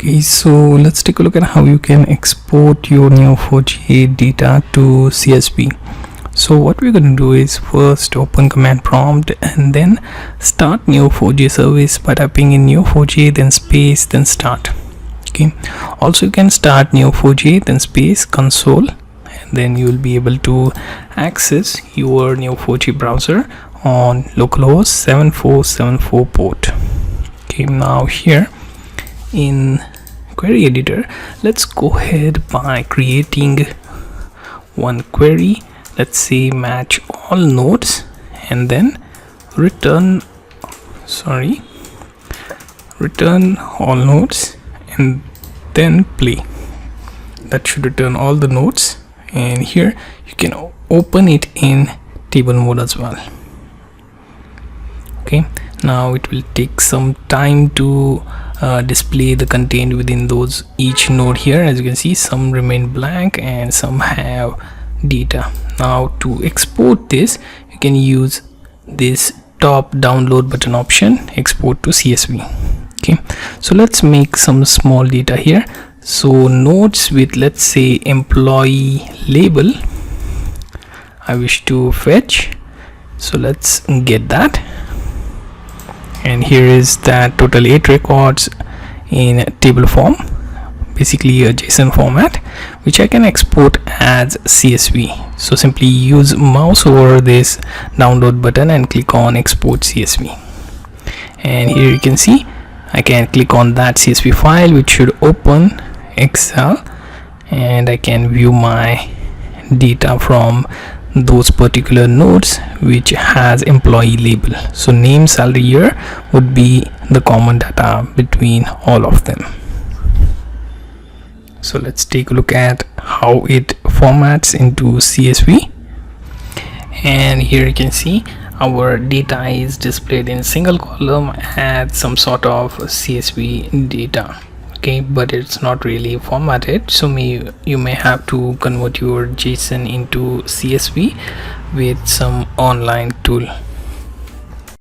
Okay, so let's take a look at how you can export your Neo4j data to CSV. So what we're going to do is first open command prompt and then start Neo4j service by typing in Neo4j then space then start. Okay, also you can start Neo4j then space console, and then you will be able to access your Neo4j browser on localhost 7474 port. Okay, now here in query editor, let's go ahead by creating one query. Let's say match all nodes and then return all nodes and then play. That should return all the nodes, and here you can open it in table mode as well. Okay, now it will take some time to display the content within those each node. Here as you can see, some remain blank and some have data. Now to export this, you can use this top download button option, export to CSV. Okay, so let's make some small data here. So nodes with, let's say, employee label I wish to fetch, so let's get that. And here is that total 8 records in table form, basically a JSON format, which I can export as CSV. So simply use mouse over this download button and click on export CSV, and here you can see I can click on that CSV file, which should open Excel, and I can view my data from those particular nodes which has employee label. So name, salary, year would be the common data between all of them. So let's take a look at how it formats into CSV, and here you can see our data is displayed in single column as some sort of CSV data. Okay, but it's not really formatted, so you may have to convert your JSON into CSV with some online tool.